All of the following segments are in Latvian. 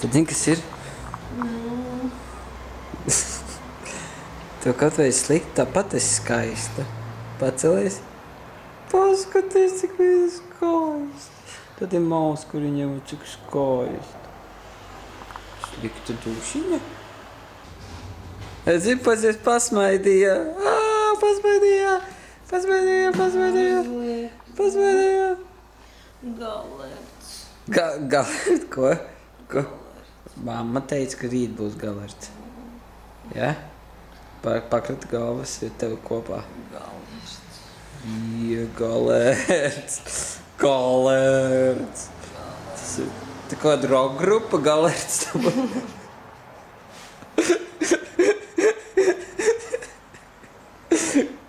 Bet zini, kas ir? Tev kaut vai slikti, tāpat esi skaista. Pacelies. Paskaties, cik viņa skaista. Tad ir maus, kur viņam ir cik skaista. Slikta dušiņa. Es zinu, pazies pasmaidīja. Pasmaidīja. Galerts. Galerts? Ko? Mamma teica, ka rīt būs galerts. Ja? Pakrata galvas ir tev kopā. Galerts. Jā, galerts. Galerts. Tas ir tā kāda rock grupa galerts.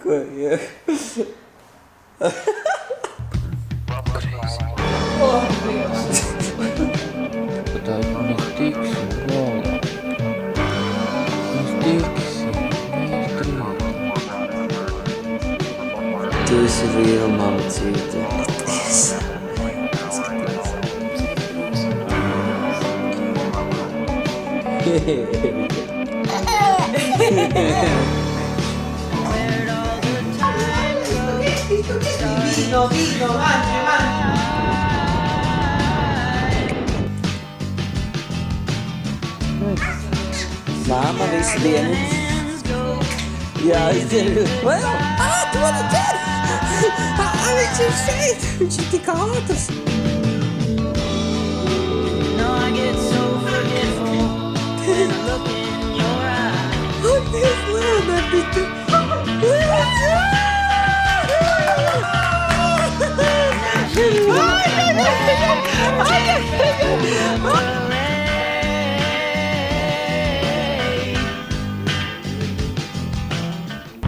Ko, jā? Tā mēs tiksim galā. Mēs Tu esi liela malcīte. Vino, mangi. Māma visu dienu. Jā, izdevi. Tu mani ķer! Viņš ir šeit! Viņš ir tik ātrs! Leonardi,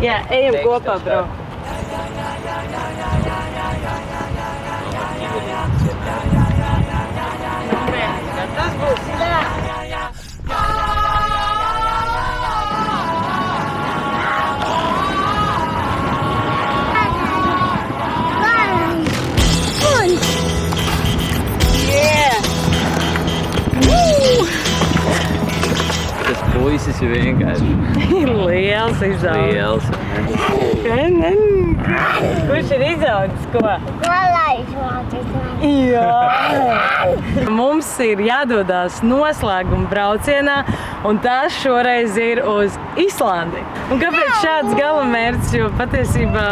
Jā, ejam kopā, bro. Tas būs puisis ir vienkārši liels izaugs. Kurš ir izaugs, ko? Jā! Mums ir jādodās noslēguma braucienā, un tas šoreiz ir uz Islandi. Un kāpēc šāds galamērķis? Jo patiesībā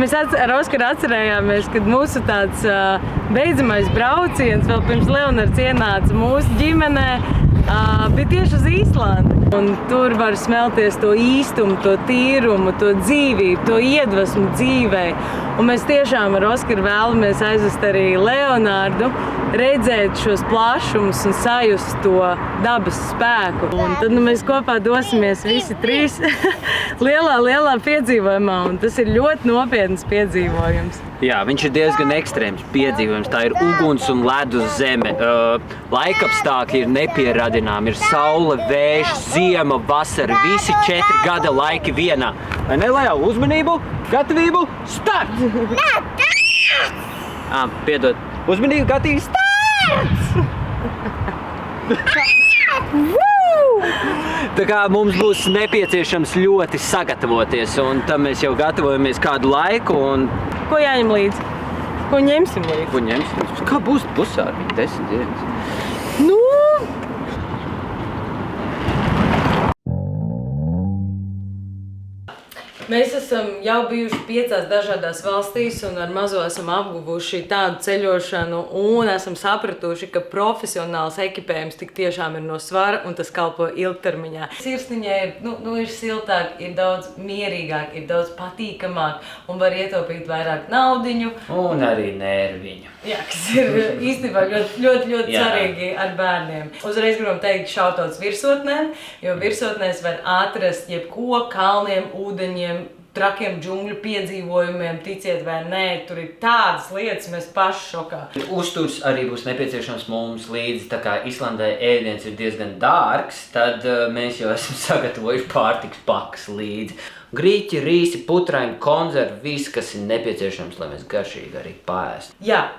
mēs ar Oskaru atcerējāmies, kad mūsu tāds beidzamais brauciens vēl pirms Leonards ienāca mūsu ģimenē, bija tieši uz Īslandi. Un tur var smelties to īstumu, to tīrumu, to dzīvību, to iedvesmu dzīvei. Un mēs tiešām ar Oskaru vēlamies aizvest arī Leonardu, redzēt šos plašumus un sajust to dabas spēku. Un tad mēs kopā dosimies visi trīs lielā piedzīvojumā, un tas ir ļoti nopietns piedzīvojums. Jā, viņš ir diezgan ekstrēms piedzīvojums. Tā ir uguns un ledus zeme. Laikapstākļi ir nepieradināmi. Ir saule, vējš, ziema, vasara. Visi 4 gada laiki vienā. Vai ne, Leo? Uzmanību, gatavību, start! Piedod. Uzmanību, gatavību, start! Tā kā mums būs nepieciešams ļoti sagatavoties, un tam mēs jau gatavojamies kādu laiku. Ko jāņem līdzi? Ko ņemsim līdzi? Ko ņemsim? Kā būs pusārvi? 10 dienas. Nu! Mēs esam jau bijuši 5 dažādās valstīs un ar mazo esam apguvuši tādu ceļošanu un esam sapratuši, ka profesionāls ekipējums tik tiešām ir no svara un tas kalpo ilgtermiņā. Sirsniņai ir siltāk, ir daudz mierīgāk, ir daudz patīkamāk un var ietaupīt vairāk naudiņu. Un arī nerviņu. Jā, kas ir īstenībā ļoti svarīgi ar bērniem. Uzreiz gribam teikt šautauts virsotnēm, jo virsotnēs var atrast jebko, kalniem, ūdeņiem, trakiem džungļu piedzīvojumiem, ticiet vai nē, tur ir tādas lietas, mēs paši šokā. Uzturs arī būs nepieciešams mums līdzi, tā kā Islandē ēdiens ir diezgan dārgs, tad mēs jau esam sagatavojuši pārtikas pakas līdzi. Grīķi, rīsi, putraini, konzervi, viss, kas ir nepieciešams, lai mēs garšīgi arī paēst. Jā,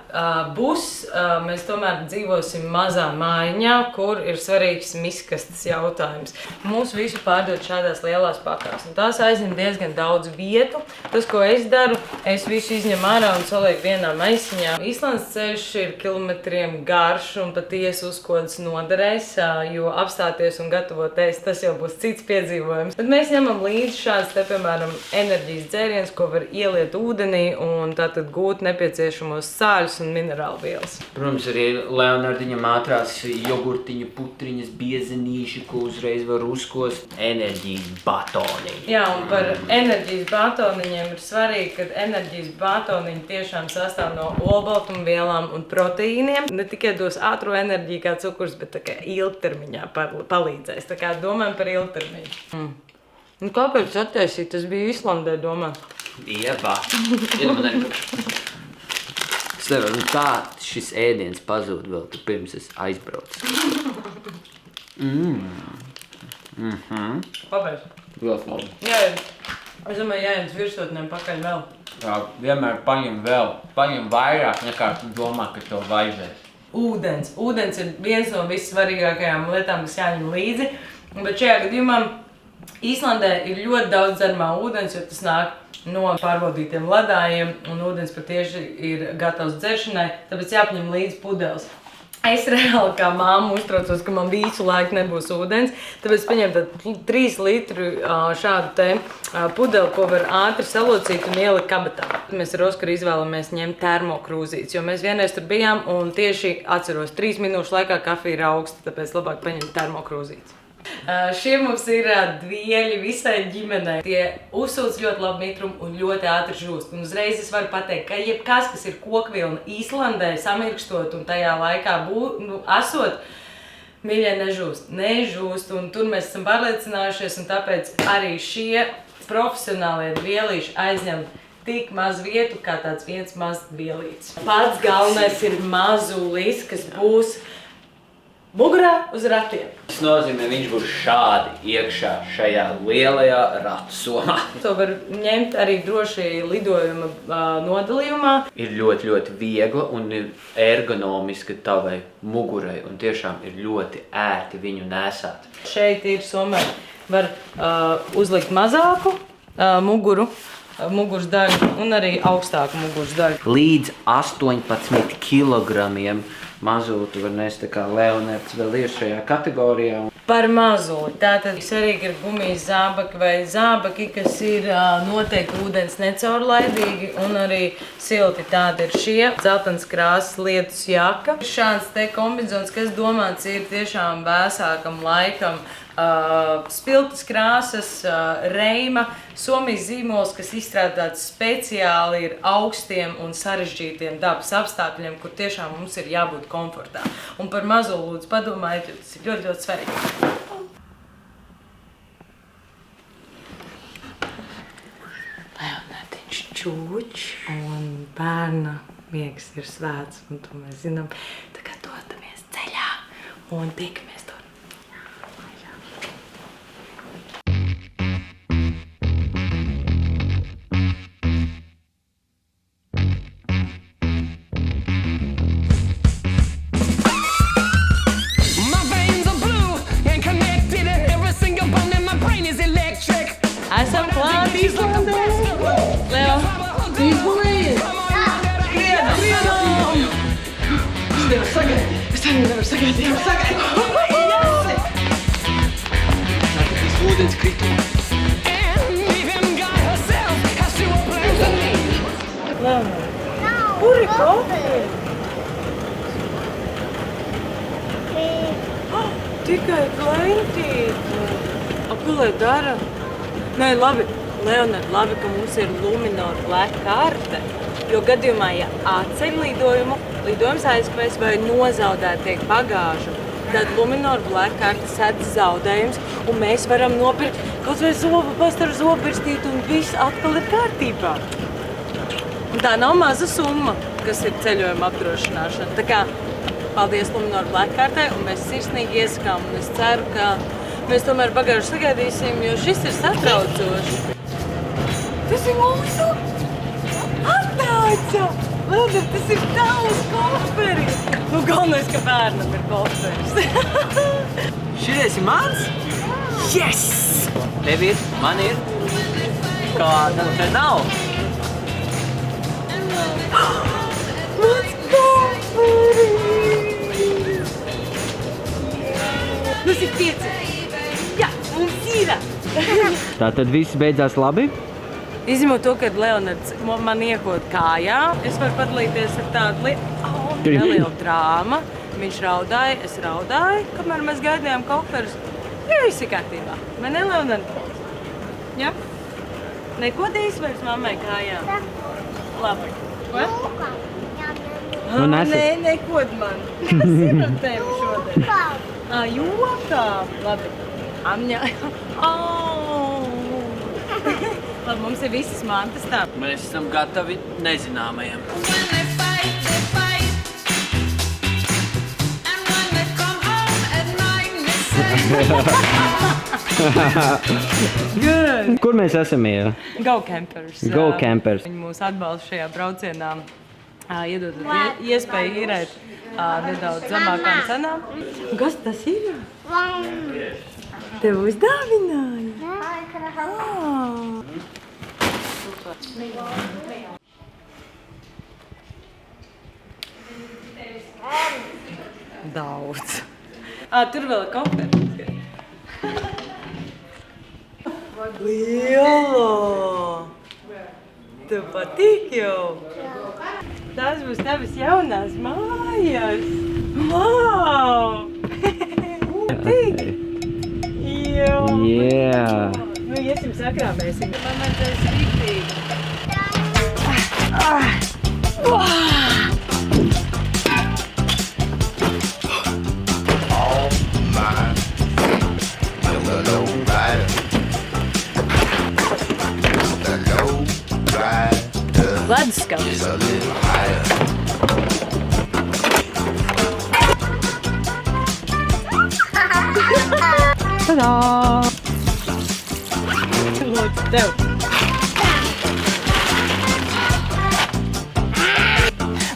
mēs tomēr dzīvosim mazā mājiņā, kur ir svarīgs miskastes jautājums. Mūsu visu pārdod šādās lielās pakās, un tās aizņem diezgan daudz vietu. Tas, ko es daru, es visu izņemu ārā un salieku vienā maisiņā. Īslandes ceļš ir kilometriem garš un patiesi uzkodas noderēs, jo apstāties un gatavot ēst, tas jau būs cits piedzīvojums. Bet mēs ņemam līdzi šāds piemēram, enerģijas dzēriens, ko var ieliet ūdenī un tātad gūt nepieciešamos sāļus un minerālvielas. Protams, arī Leonardiņam ātrās jogurtiņu, putriņas, biezenīši, ko uzreiz var uzkost enerģijas batoniņi. Jā, un par enerģijas batoniņiem ir svarīgi, ka enerģijas batoniņi tiešām sastāv no olbaltumvielām un proteīniem. Ne tikai dos ātro enerģiju kā cukurs, bet tā kā ilgtermiņā palīdzēs. Tā kā domājam par ilgtermiņu. Un kāpēc attaisīt? Tas bija Islandē domā. Ievā. Man arī es nevaru, kā šis ēdiens pazūd vēl tu pirms es aizbraucu. Kāpēc? Ļoti labi. Jā, es domāju, jāiet virsotnēm pakaļ vēl. Jā, vienmēr paņem vēl. Paņem vairāk nekā tu domā, ka tev vajadzēs. Ūdens. Ūdens ir viens no vissvarīgākajām lietām, kas jāņem līdzi. Bet šajā gadījumā Īslandē ir ļoti daudz dzeramā ūdens, jo tas nāk no pārbaudītiem ledājiem, un ūdens patiesi ir gatavs dzeršanai, tāpēc jāpaņem līdzi pudeles. Es reāli kā mamma uztraucos, ka man visu laiku nebūs ūdens, tāpēc paņemu 3 litru šādu te pudeli, ko var ātri salocīt un ielikt kabatā. Mēs ar Oskaru izvēlamies ņemt termokrūzītes, jo mēs vienreiz tur bijām un tieši atceros 3 minūšu laikā kafija ir augsta, tāpēc labāk paņemt termokrūzītes. Šie mums ir dvieļi visai ģimenei. Tie uzsūc ļoti labu mitrumu un ļoti ātri žūst. Un uzreiz es varu pateikt, ka jebkas, kas ir kokvilna Īslandē, samirkstot un tajā laikā esot, mīļie nežūst. Nežūst, un tur mēs esam pārliecinājušies, un tāpēc arī šie profesionālie dvielīši aizņem tik maz vietu, kā tāds viens mazs dvielīts. Pats galvenais ir mazulis, kas būs mugurā uz ratiem. Tas nozīmē, viņš būs šādi iekšā šajā lielajā ratu somā. To var ņemt arī droši lidojuma nodalījumā. Ir ļoti, ļoti viegla un ir ergonomiska tavai mugurai un tiešām ir ļoti ērti viņu nesāt. Šeit ir somē, var uzlikt mazāku muguras daļu un arī augstāku muguras daļu. Līdz 18 kilogramiem mazūtu var nest, tā kā Leonards vēl ir šajā kategorijā. Par mazuli. Tātad svarīgi ir gumijas zābaki vai zābaki, kas ir noteikti ūdens necaurlaidīgi un arī silti. Tādi ir šie dzeltenas krāsas lietus jaka. Šāds te kombinzons, kas domāts ir tiešām vēsākam laikam. Spiltas krāsas, reima, Somijas zīmols, kas izstrādāts speciāli ir augstiem un sarežģītiem dabas apstākļiem, kur tiešām mums ir jābūt komfortā. Un par mazuli lūdzu padomājiet, jo tas ir ļoti, ļoti svarīgi. Leonardiņš čūč un bērna miegs ir svēts, un to mēs zinām. Tagad dodamies ceļā un tikamies tur. Esam klāt Īslandē! Leo, tu izgulējies? Skrienam! Es nevaru sagaidīt! Es arī nevaru sagaidīt! Tas ūdens kritums. Leo, kur ir kofija? Tikai klentīte! Ko lai dara? Nē, labi, Leonard, labi, ka mums ir Luminor Black karte, jo gadījumā, ja atceļ lidojums aizkavēs vai nozaudēt tiek bagāžu, tad Luminor Black karte sedz zaudējums, un mēs varam nopirkt kaut vai zobu pastaru zobirstīti, un viss atkal ir kārtībā. Un tā nav maza summa, kas ir ceļojuma apdrošināšana. Tā kā paldies Luminor Black kartei, un mēs sirsnīgi iesakām, un es ceru, ka mēs tomēr bagāžu sagaidīsim, jo šis ir satraucoši. Tas ir mūsu atnāca! Leonard, tas ir tavs koferis! Nu, galvenais, ka bērnam ir koferis. Šitais ir mans? Yes! Tev ir, man ir. Kāda te nav? Mans koferis! Mums ir 5. Jā, mums ir! Tātad viss beidzās labi? Izņemot to, kad Leonards man iekod kājā, es varu padalīties ar tādu nelielu drāmu. Viņš raudāja, es raudāju, kamēr mēs gaidījām koferus. Jā, viss ir kārtībā. Vai ne, Leonard? Jā? Nekodīs vairs mammai kājām? Labi. Vai? Nu, nesat. Nē, nekod man. Kas ir ar tevi šodien? Jokā. Labi. Amņā. Labi, mums ir visas mantas tā. Mēs esam gatavi nezināmajam. Good. Kur mēs esam, Ieva? Go Campers. Go Campers. Viņi mūs atbalsta šajā braucienā, iedod iespēju īrēt nedaudz zemākām cenām. Kas tas ir? Tev uzdāvināja? Daudz. Tur vēl ir koferis. Lielo! Tev patīk jau? Tās būs tavas jaunās mājas. Wow! Patīk? Jā. Yeah. Nu, iesim sakrāmēsim. Man vajadzēs riktīgi. Leduskapis. Tadā! Lūdzu, tev.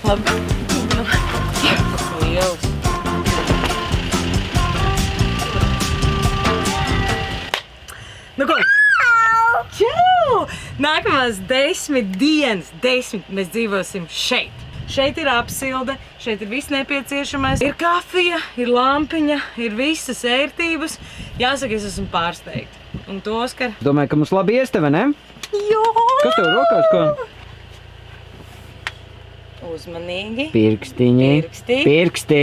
Labi. Liels. Nu, ko? Čau! Nākamās 10 dienas, mēs dzīvosim šeit. Šeit ir apsilde, šeit ir viss nepieciešamais. Ir kafija, ir lampiņa, ir visas ērtības. Jāsaka, es esmu pārsteigta. Un tu, Oskar? Domāju, ka mums labi ies tev, ne? Jā! Kas tev rokās, ko? Uzmanīgi. Pirkstiņi. Pirksti. Pirksti.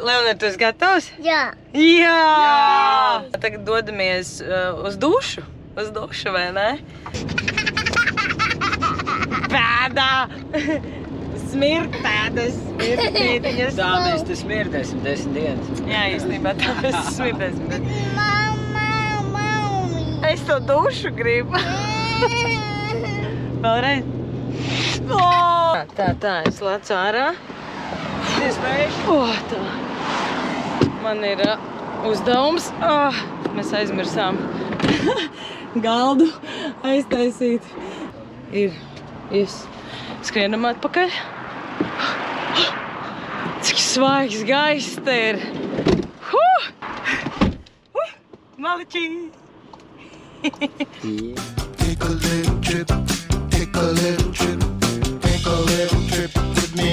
Leonard, tu esi gatavs? Jā. Jā! Tagad dodamies uz dušu. Uz dušu, vai ne? Pēdā! Smirtēdas, smirtītiņas. Tā mēs te smirdēsim 10 dienas. Jā, īstenībā tā mēs smirtēsim. Bet... Es to dušu gribu. Vēlreiz. Tā, es lecu ārā. Tā. Man ir uzdevums. Mēs aizmirsām galdu aiztaisīt. Ir. Skrienam atpakaļ. Cik svaigs gaiss te ir. Maličī! Take a little trip, take a little trip, take a little trip with me.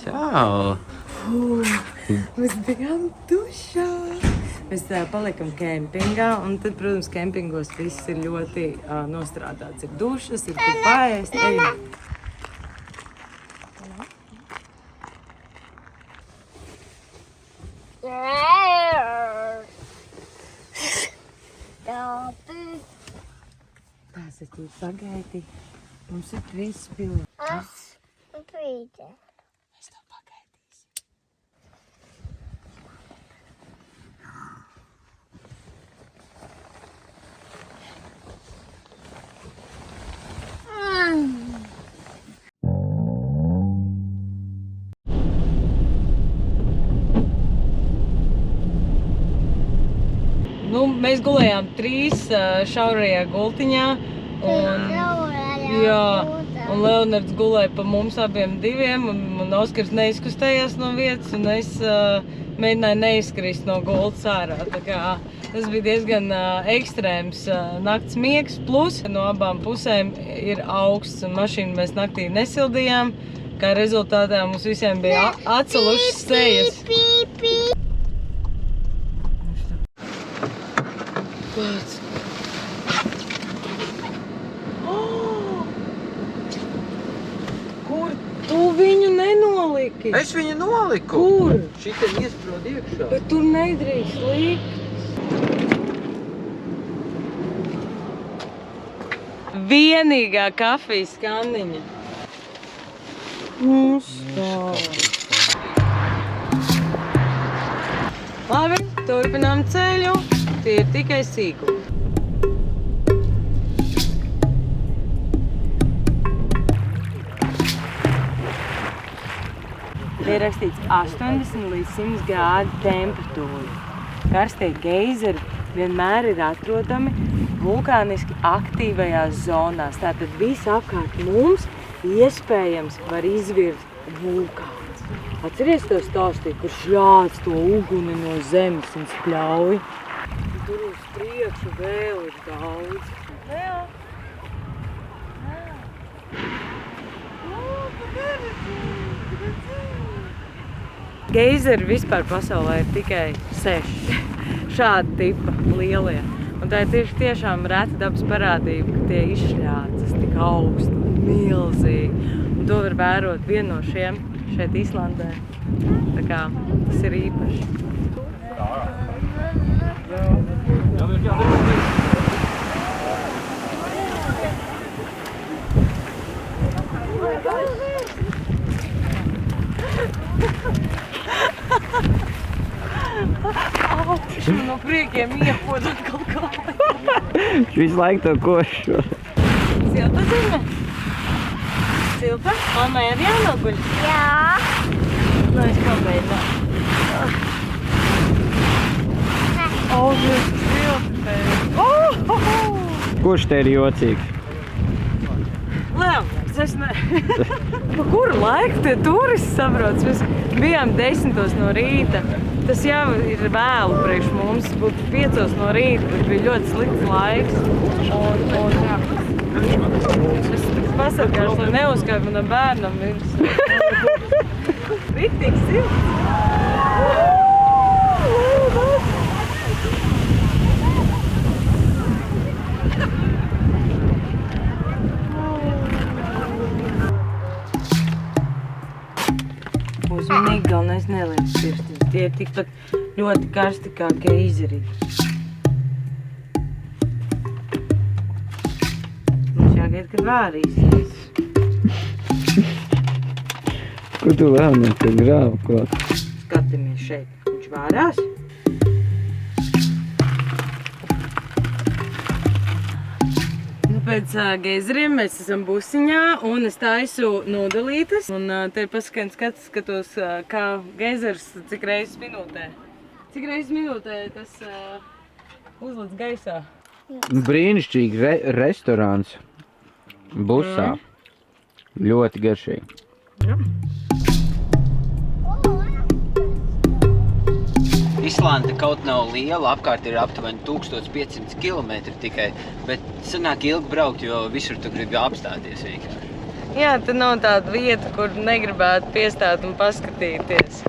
Čau! Mēs bijām dušā. Mēs palikam kempingā, un tad, protams, kempingos viss ir ļoti nostrādāts. Ir dušas, ir kur paēst. Ejam! Tās ir tīt pagaidi. Mums ir 3 pilni. Mēs to pagaidīsim. mēs gulējām 3 šaurajā gultiņā. Un Leonards gulēja pa mums abiem 2, un Oskars neizkustējās no vietas, un es mēģināju neizkrist no gultas ārā. Tā kā tas bija diezgan ekstrēms nakts miegs, plus no abām pusēm ir augsts, un mašīnu mēs naktī nesildījām. Kā rezultātā mums visiem bija atsalušas sejas. Pēc. Kur tu viņu nenoliki? Es viņu noliku. Kur? Šitien iesprūd iekšā. Bet tur nedrīkst likt. Vienīgā kafijas kanniņa. Labi, turpinām ceļu. Tie ir tikai sīkumi. Te ir rakstīts 80 līdz 100 grādu temperatūra. Karstie geizeri vienmēr ir atrodami vulkāniski aktīvajās zonās. Tātad visapkārt mums iespējams var izvirt vulkāns. Atceries to stāstīt, kurš ļāc to uguni no zemes un spļauj? Tur uz priekšu vēl ir daudz. Jā. Geizeri vispār pasaulē ir tikai 6 šāda tipa lielie. Un tā ir tiešām reta dabas parādība, ka tie izšļācas tik augstu un milzīgi. Un to var vērot vienu no šiem šeit Islandē. Tā kā tas ir īpaši. Viņš no priekiem iepod atkal kāju. Viņš visu laiku to košu. Silta zeme? Silta? Mammai arī jānoguļ? Jā. Nu, es pamēģināju. Cik silta te ir. Kurš te ir jocīgs? Leonards, es ne... Pa kuru laiku tie turisti sabrauc? Mēs bijām 10 no rīta. Tas jau ir vēlu priekš mums, būtu 5 no rīta, bet bija ļoti slikts laiks. Es pasargāšu, lai neuzkāp manam bērnam virs. Riktīgi silts. Uzmanīgi, galvenais neliec pirkstus. Tie ir tikpat ļoti karsti kā geizeri. Mums jāgaida, kad vārīsies. Kur tu vēl ne te grāvu klāt? Skatāmies šeit. Viņš vārās. Pēc geizeriem mēs esam busiņā un es taisu nodalītas. Un te ir skatos, kā geizers cik reizes minūtē. Cik reizes minūtē tas uzlic gaisā? Brīnišķīgi restorāns busā. Ļoti garšīgi. Ja. Islanda kaut nav liela, apkārt ir aptuveni 1500 km tikai, bet sanāk ilgi braukt, jo visur tu gribi apstāties vienkārši. Jā, te nav tāda vieta, kur negribētu piestāt un paskatīties.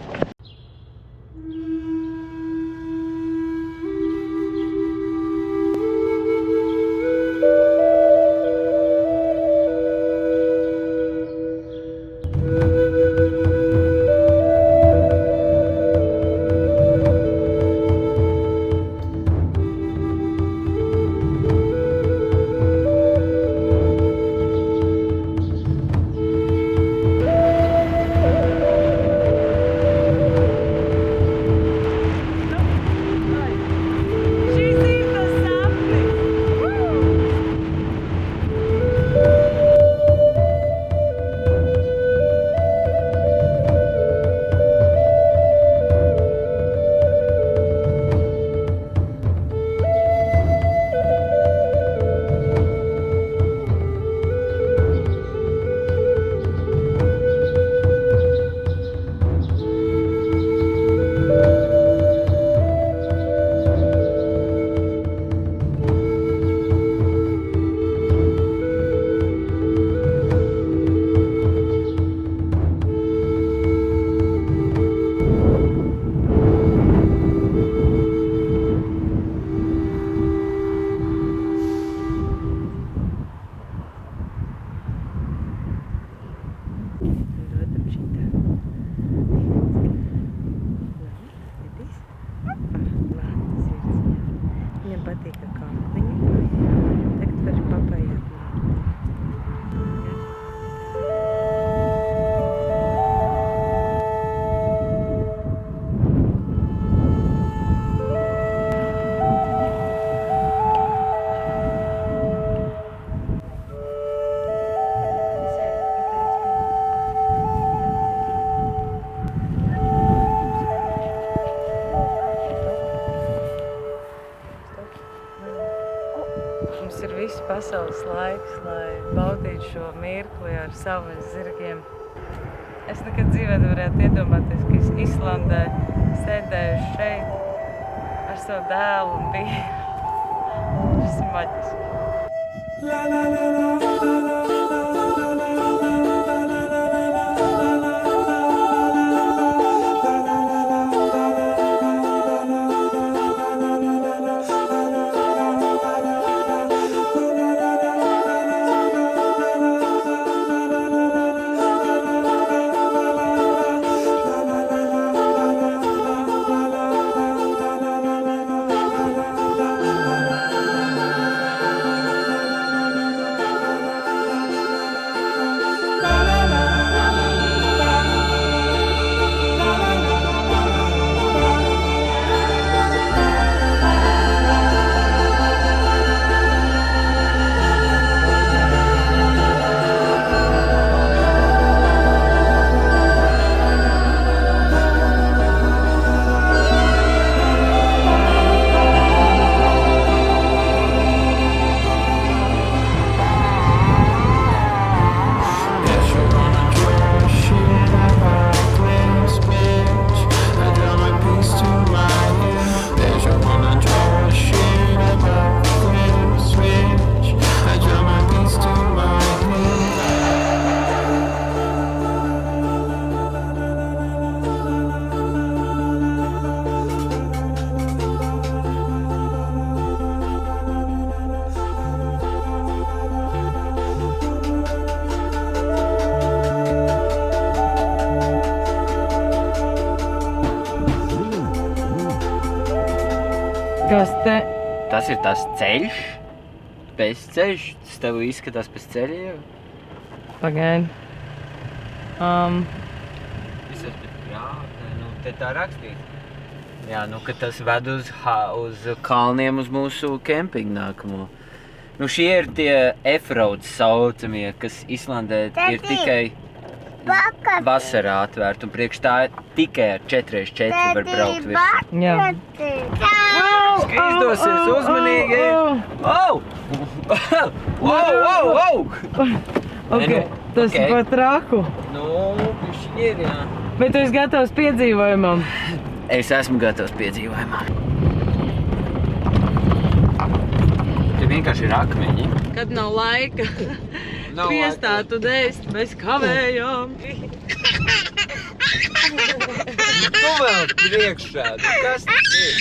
Dodam šitā. Redīs? Lātas virsņā. Viņam patīk kakliņi. Tagad var papējāt. Mums ir viss pasaules laiks, lai baudītu šo mirkli ar saviem zirgiem. Es nekad dzīvē nevarētu iedomāties, ka es Islandē sēdēju šeit ar savu dēlu un vīru. Tas ir maģiski. Kas te? Tas ir tas ceļš, bezceļš, tas tev izskatās pēc ceļa jau. Pagaidi. Es esmu prātē, nu te tā rakstīt. Jā, nu, ka tas ved uz kalniem uz mūsu kempingu nākamo. Nu, šie ir tie F-roads saucamie, kas Islandē ir tikai vasarā atvērti, un priekš tā tikai ar 4x4 var braukt virsū. Jā. Ka izdosies uzmanīgi! Au! Ok, tas ir pat traku. Nu, bišķi ir, jā. Bet tu esi gatavs piedzīvojumam? Es esmu gatavs piedzīvojumam. Te vienkārši ir akmeņi. Kad nav laika piestāt un ēst, mēs kavējām. Tu vēl priekšā, kas tas ir?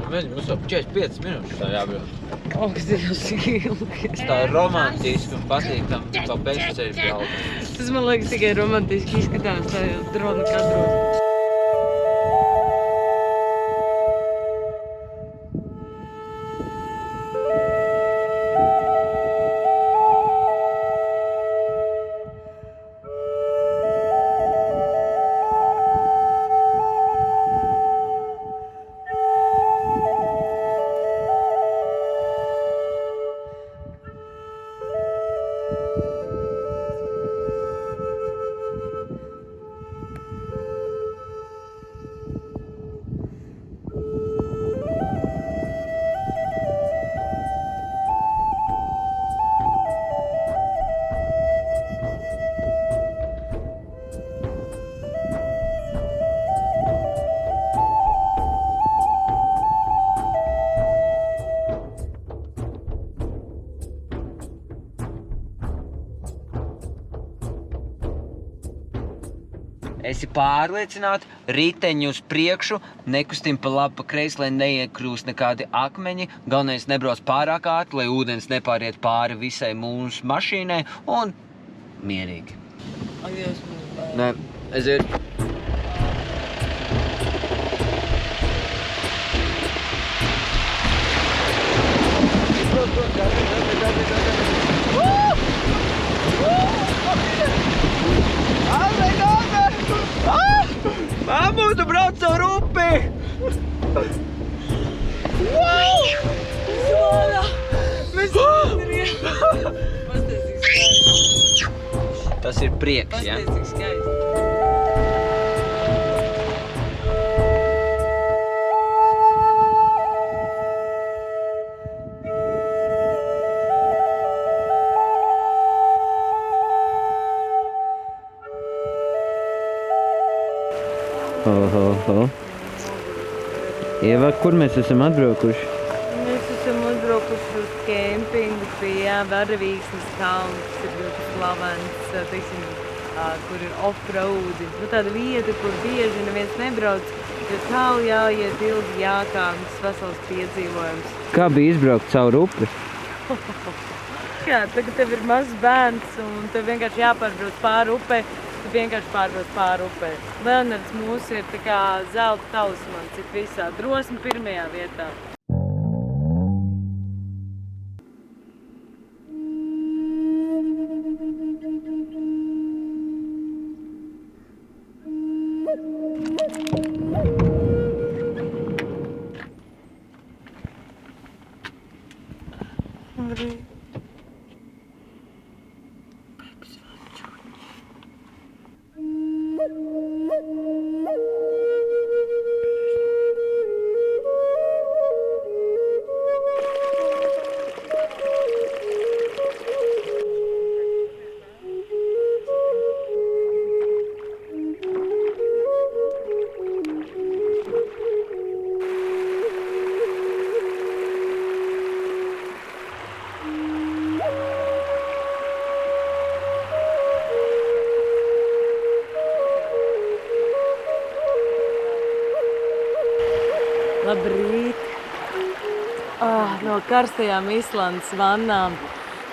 Mums jau 45 minūtes tā jābrauc. Ak, Dievs, ilgi. Tā ir romantiski un patīkam pa bezceļu braukt. Tas man liekas tikai romantiski izskatās tajos drona kadros. Esi pārliecināti, riteņi uz priekšu, nekustim pa labi pa kreisi, lai neiekrūst nekādi akmeņi, galvenais nebrauc pārāk ātri, lai ūdens nepāriet pāri visai mūsu mašīnai un mierīgi. Ak, Dievs, man ir bail. Nē, aiziet. Mamma, tu brauc caur upi! Zolā! Mēs izdarījām! Pastāst, cik skaisti! Tas ir prieks, ja? Pastāst, cik skaisti! Oho. Ieva, kur mēs esam atbraukuši? Mēs esam atbraukuši uz kempingu pie Varavīksnes kalna, kas ir ļoti slavens, teiksim, kur ir off-road. Nu, tāda vieta, kur bieži neviens nebrauc, jo tālu jāiet, ilgi jākāp, tas vesels piedzīvojums. Kā bija izbraukt caur upi? Jā, tagad tev ir mazs bērns un tev vienkārši jāpārbrauc pāri upei. Tu vienkārši pārbrauc pāri upei. Leonards mūs ir tā kā zelta talismans, cik visā. Drosme pirmajā vietā. Labrīt! No karstajām Islandes vannām.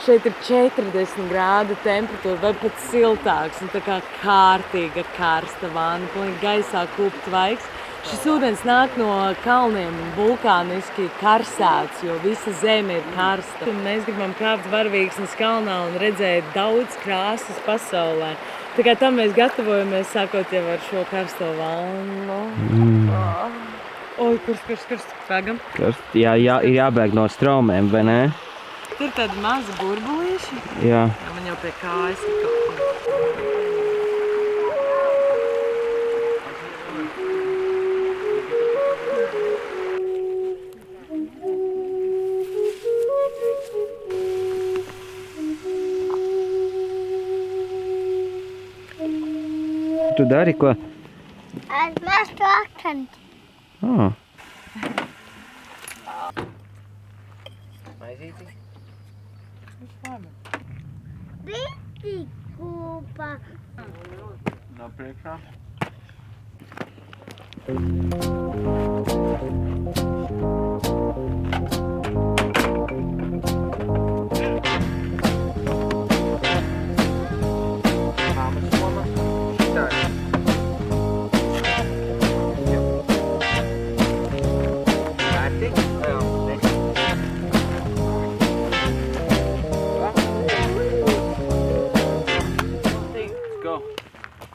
Šeit ir 40 grādu temperatūra, vai pat siltāks, un tā kā kārtīga karsta vanna, pilnīgi gaisā kūp tvaiks. Šis ūdens nāk no kalniem un vulkāniski karsēts, jo visa zeme ir karsta. Un mēs gribam kāpt Varavīksnes kalnā un redzēt daudz krāsas pasaulē. Tā kā tam mēs gatavojamies, sākot jau ar šo karsto vannu. Oi, kurs, pagam. Jā, ir jābēg no straumēm, vai ne? Tur tādi mazi burbulīši. Jā. Man jau pie kājas ir kaut ko. Tu dari ko? Es mestu akcentu. Oh. Biti kūpa. No priekšā.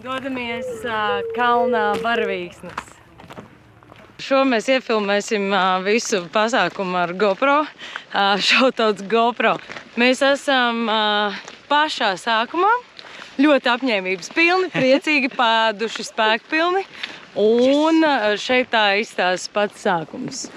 Dodamies kalnā Varavīksnes. Šo mēs iefilmēsim visu pasākumu ar GoPro, šautauts GoPro. Mēs esam pašā sākumā, ļoti apņēmības pilni, priecīgi, pāduši, spēkpilni, un šeit tā izstās pats sākums.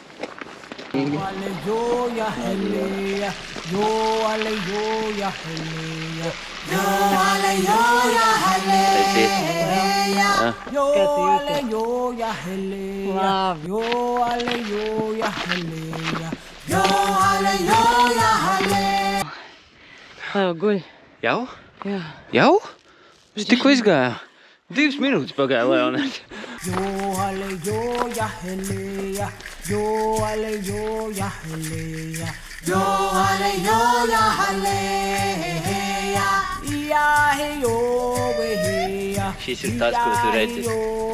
Guļ. Jau? Jā. Jau? Es tikko izgāju. 2 minūtes pagāja, Leonard. Šis ir tas, ko tu redzi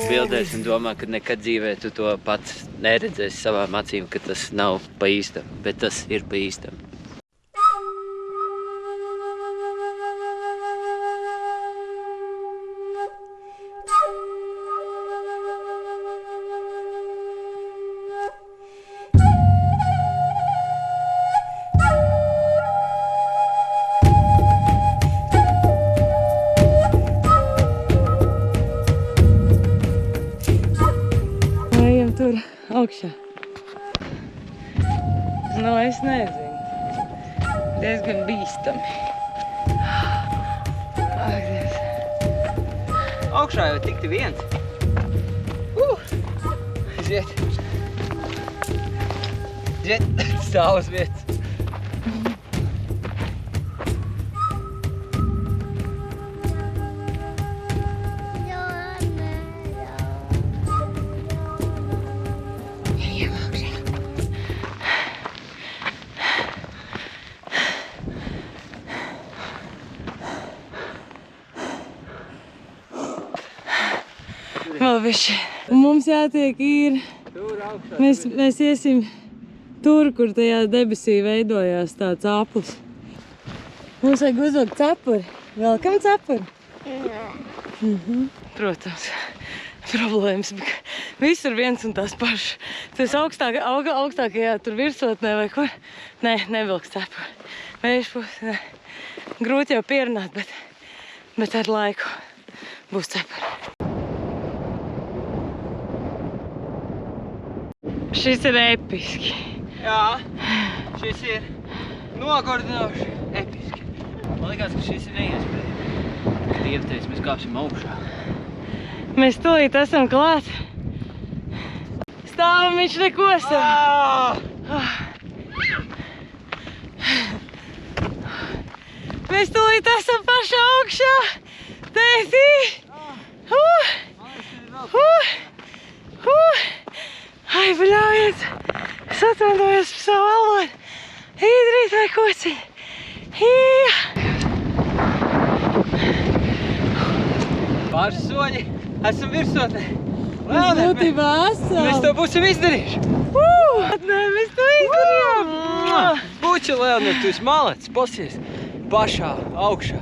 bildēs un domā, ka nekad dzīvē tu to pats neredzēsi savām acīm, ka tas nav pa īstam, bet tas ir pa īstam. Ejam tur augšā. Nu, es nezinu. Diezgan bīstami. Ak, Dievs. Augšā jau tikti viens. Aiziet. Aiziet. Stāv uz vietas. Vēl višķi. Un mums jātiek ir... Mēs iesim tur, kur tajā debesī veidojās tāds aplis. Mums vajag uzvilkt cepuri. Velkam cepuri? Protams. Problēmas. Visur viens un tās pašas. Tas augstākajā tur virsotnē vai kur? Nē, nevilks cepuri. Vējš būs, ne. Grūti jau pierunāt, bet ar laiku būs cepuri. Šis ir episki. Jā, šis ir nogurdinoši episki. Man likās, ka šis ir neiespējami. Kad Dieva teica, mēs kāpsim augšā. Mēs tūlīt esam klāt. Stāvam viņš nekosam. Mēs tūlīt esam pašā augšā. Tētī! Ai, bļaujiet! Es atvainojos par savu valodu. Hīdrīt vai kociņi. Pāris soļi, esam virsotnē. Mēs būtībā esam. Mēs to būsim izdarījuši. Nē, mēs to izdarījām. Buči, Leonor, tu esi malets, pasies pašā augšā.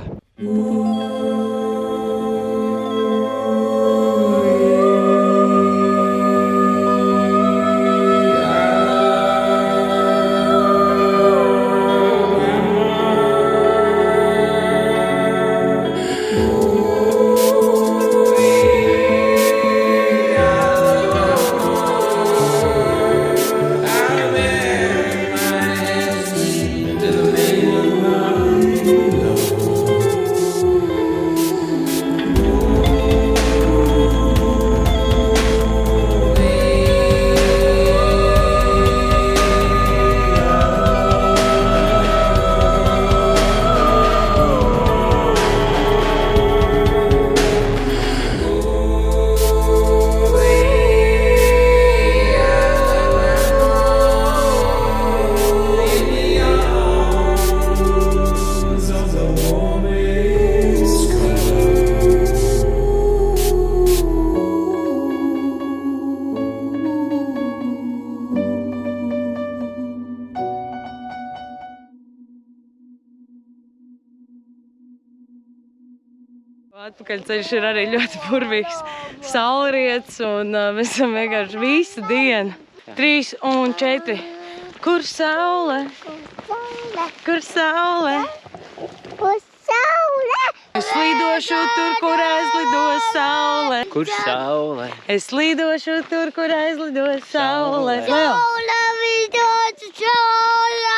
Atpakaļceļš ir arī ļoti burvīgs. Saulrietis un mēs esam vienkārši visu dienu. 3 un 4. Kur saule? Kur saule? Kur saule? Es lidošu tur, kur aizlido saule. Kur saule? Es lidošu tur, kur aizlido saule. Saule vidot saule!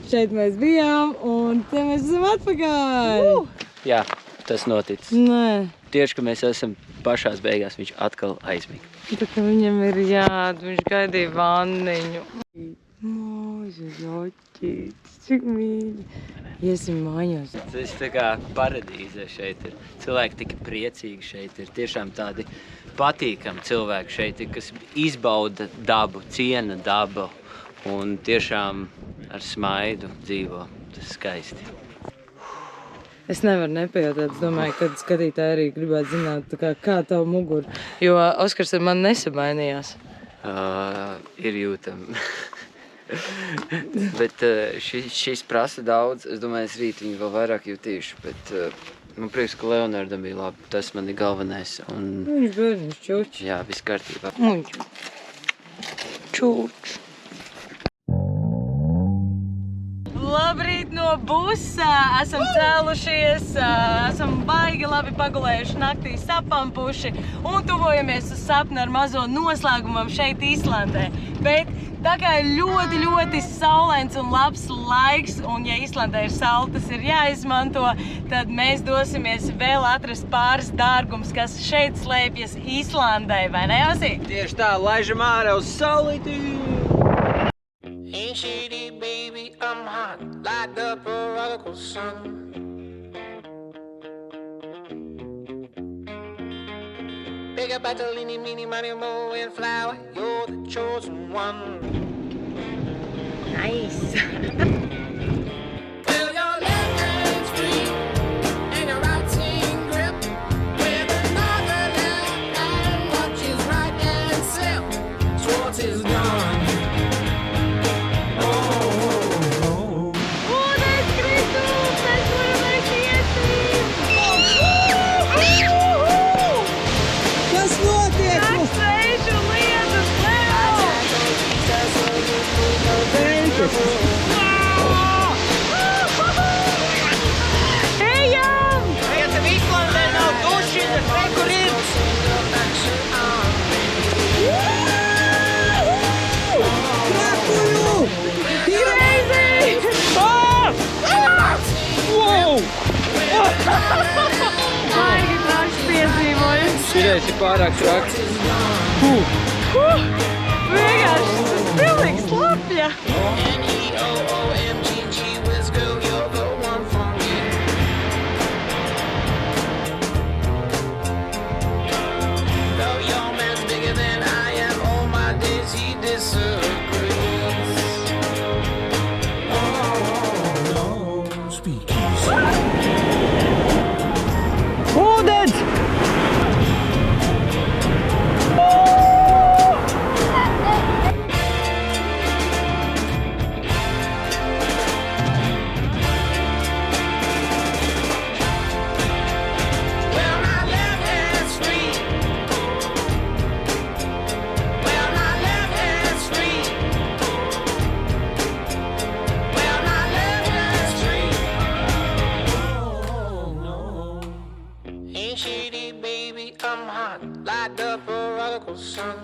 Šeit mēs bijām un te mēs esam atpakaļ. Jā, tas noticis. Nē, Tieši, ka mēs esam pašās beigās, viņš atkal aizmiga. tā kā viņam ir jād, viņš gaidīja vanniņu. Mūža joķītis, cik mīļi. Iesim mājās. Tas tā kā paradīze šeit ir. Cilvēki tik priecīgi šeit ir. Tiešām tādi patīkami cilvēki šeit ir, kas izbauda dabu, ciena dabu un tiešām ar smaidu dzīvo. Tas skaisti. Es nevaru nepajautāt. Es domāju, ka skatītāji arī gribētu zināt, kā tavu muguru. Jo Oskars ar mani nesamainījās. Ir jūtami. Bet šis prasa daudz. Es domāju, es rīt viņu vēl vairāk jutīšu. Bet man prieks, ka Leonardam bija labi. Tas man ir galvenais. Un... Viņš bērniņš čūč. Jā, viss kārtībā. Čūč. Labrīt no busa! Esam cēlušies, esam baigi labi pagulējuši naktī, sapampuši un tuvojamies uz sapni ar mazo noslēgumam šeit Īslandē. Bet tā kā ir ļoti, ļoti saulains un labs laiks, un ja Īslandē ir saule, tas ir jāizmanto, tad mēs dosimies vēl atrast pāris dārgums, kas šeit slēpjas Īslandē, vai ne, Osī? Tieši tā, laižam ārā uz saulīti! Ain't shady, baby, I'm hot, light up a radical sun. Pick up at the leany, meeny, miny, moe, and flower, you're the chosen one. Nice! Well, your left hand's free, and your right hand grip, with another left hand watches right hand slip. Schwartz is gone. Kas notiek? Ejam! Ejam Īslandē, nav duši, re, kur ir. Krakuļu! Baigi traks piedzīvojums. Šitais ir pārāk traks. Vienkārši tas pilnīgi slapja. N-E-O-O-M-G-G, Wiz girl, you're the one for me. Though your man's bigger than I am, all my days he disagrees. Oh, no, speak easy. Ūdens! Well, my left hand's free. Well, my left hand's free. Well, my left hand's free. Oh, no. Ain't shady, baby, I'm hot, light up a radical sun.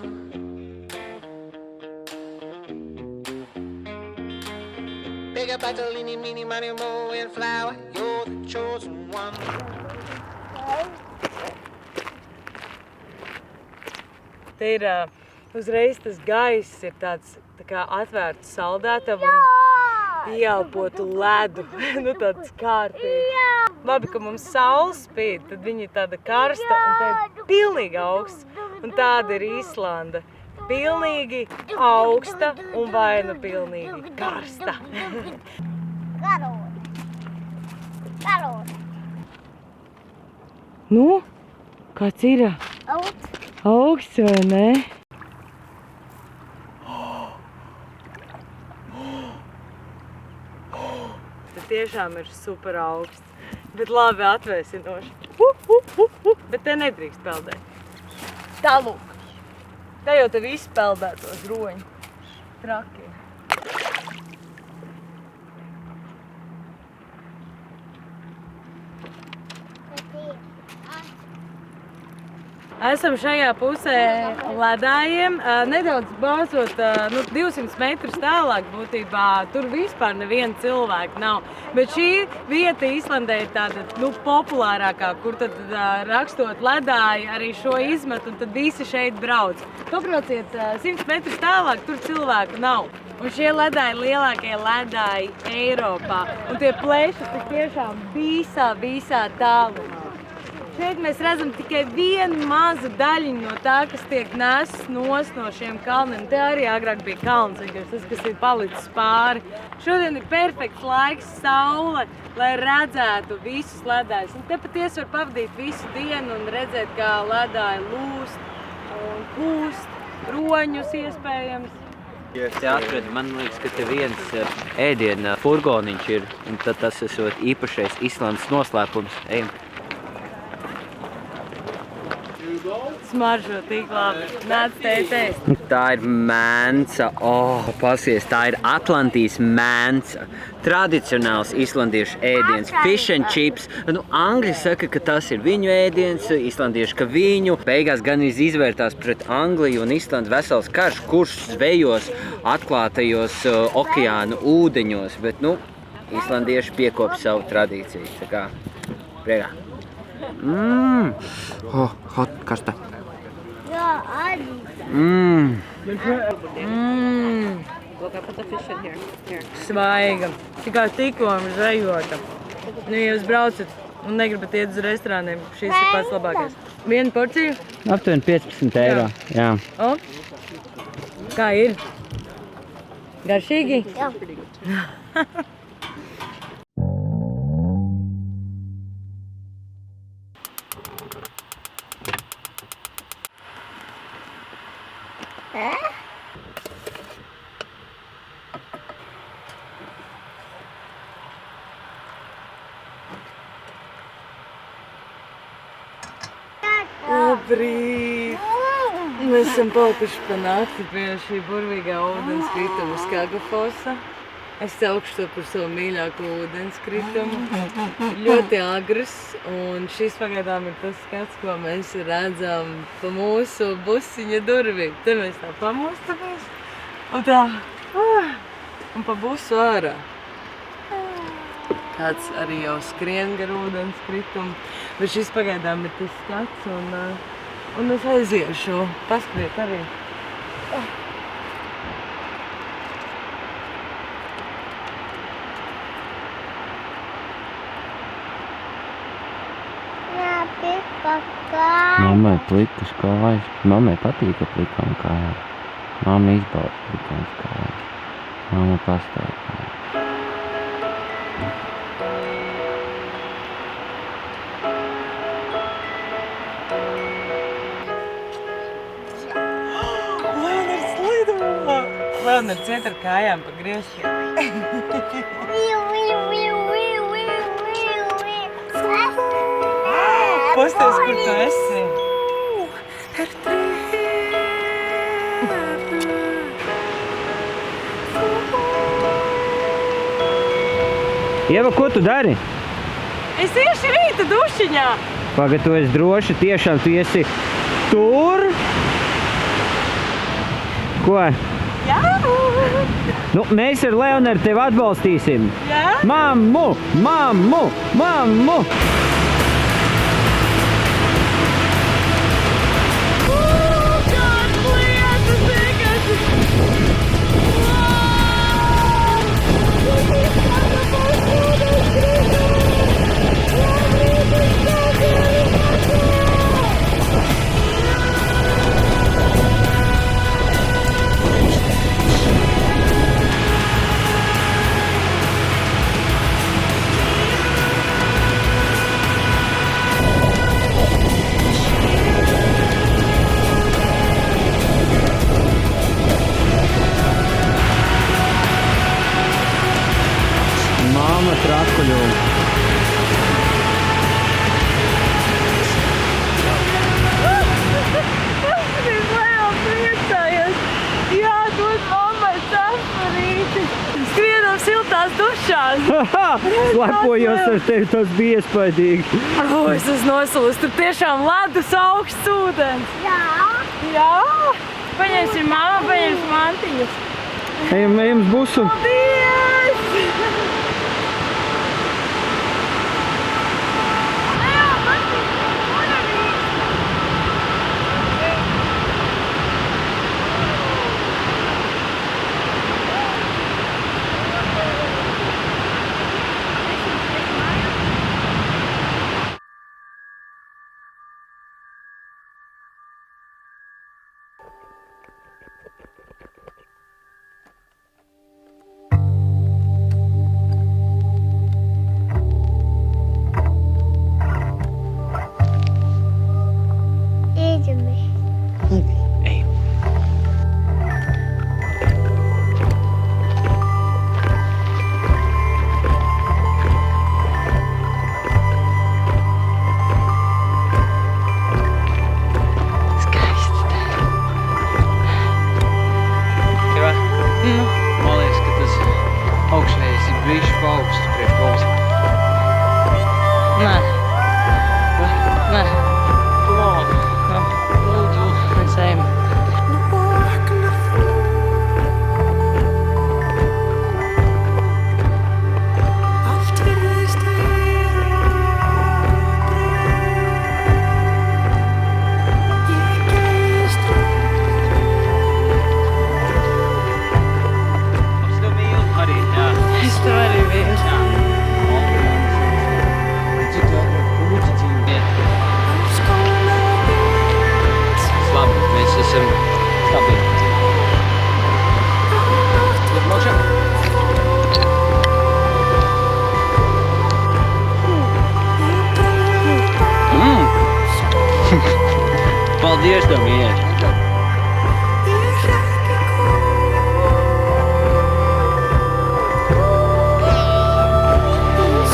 Pick up at the leany, meeny, miny, moe, and flower, you're the chosen one. Te ir uzreiz tas gaiss ir tāds tā kā atvērtu saldētavu un ieelpotu ledu. Nu tāds kārtīgi. Labi, ka mums saule spīd, tad viņa ir tāda karsta un tā ir pilnīgi augsts. Un tāda ir Īslanda. Pilnīgi augsta un vai nu pilnīgi karsta. Karoli. Nu, kāds ir? Augsts vai ne? Tas tiešām ir super augsts, bet labi atvēsinoši. Bet te nedrīkst peldēt. Tālūk. Te jau tev izpeldētos roņi. Traki. Esam šajā pusē ledājiem, nedaudz bāzot 200 metrus tālāk būtībā. Tur vispār neviena cilvēka nav. Bet šī vieta Īslandē ir tāda populārākā, kur tad rakstot ledāji arī šo izmet un tad visi šeit brauc. Pabrauciet 100 metrus tālāk, tur cilvēku nav. Un šie ledāji ir lielākie ledāji Eiropā. Un tie plešas ir tiešām visā tālumā. Šeit mēs redzam tikai vienu mazu daļiņu no tā, kas tiek nests nost no šiem kalniem. Te arī agrāk bija kalns, vienkārši tas, kas ir palicis pāri. Šodien ir perfekts laiks, saule, lai redzētu visus ledājus. Un te patiesi var pavadīt visu dienu un redzēt, kā ledāji lūst un kūst, roņus iespējams. Te atradu, man liekas, ka te viens ēdiena furgoniņš ir, un tad tas esot īpašais Islandes noslēpums. Ejam. Smaržo tik labi. Nāc tētēs. Tā ir mēnca. Pasies, tā ir Atlantijas mēnca. Tradicionāls islandiešu ēdiens. Fish and chips. Angļi saka, ka tas ir viņu ēdiens, islandieši, ka viņu. Beigās gan izvērtās pret Angliju un Islandu vesels karš, kurš zvejos atklātajos okeānu ūdeņos. Bet, islandieši piekopa savu tradīciju. Tā kā, priekā. Hot, karsta. Jā, arī. Svaiga. Tikai tikko zvejota. Ja jūs braucat un negribat iet uz restorāniem, šīs ir pats labākais. Viena porcija? Aptuveni 15 eiro. Jā. Kā ir? Garšīgi? Jā. Labrīt! Mēs esam palikuši pa nakti pie šī burvīgā ūdenskrituma Skagafosa. Es saukšu to par savu mīļāko ūdenskritumu. Ļoti agrs, un šis pagaidām ir tas skats, ko mēs redzam pa mūsu busiņa durvīm. Te mēs tā pamostamies, un tā, un pa busu ārā. Kāds arī jau skrien gar ūdenskritumu, bet šis pagaidām ir tas skats, un es aiziešu paskriet arī. Jā, pika kāja. Mammai plikas kājas. Mammai patīk plikām kājām. Mamma izbauda plikām kājām. Mamma pastāv kājām. Leonards iet ar kājām pa griešiem. Pasties, kur tu esi. Ieva, ko tu dari? Es iešu rīta dušiņā. Pagad, tu esi droši, tiešām tu esi tur? Ko? Jā! Mēs ar Leonardu tevi atbalstīsim. Jā? Mammu! Mammu! Mammu! Mamma trakuļu. Paskatīs, Leo priecājies. Jā, dod mammai taparīti. Skrienam siltās dušās. Slepojos ar tevi, tas bija iespaidīgi. Es esmu nosalus, tur tiešām ledus augsts ūdens. Jā. Jā? Paņemsim mamma, paņemsim mantiņas. Ejam uz busu. Paldies! Viņš pauksts priekš mums. Nē. Nē. Lūdzu. Mēs ejam. Es tev mīlu arī, jā. Es tev arī mīlu. Labi, mēs esam stabili. Iekšā. Paldies tev, mīļš.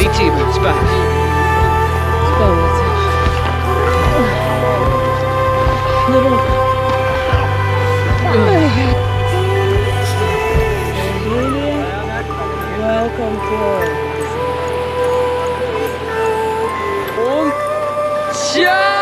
Ticība un spēks. Welcome to Un čau!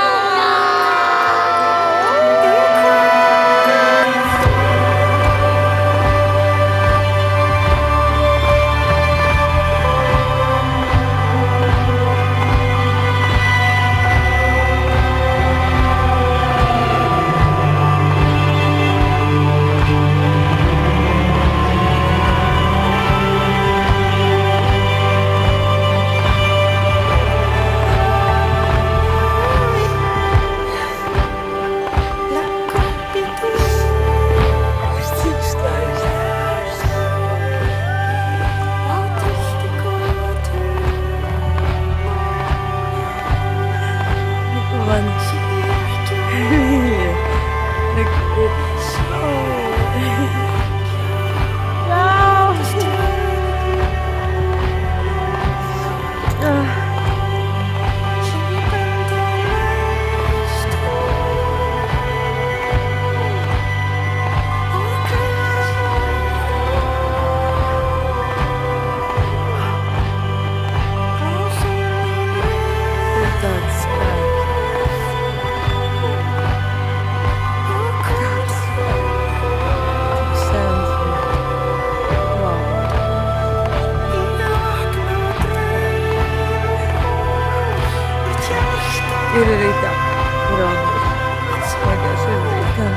Ir arī tā, rādīt. Vienkārši ir arī tā.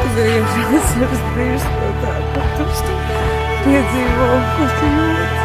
Es vienkārši atceros brīžus no tā, ka tu piedzīvo, ko tu jūti.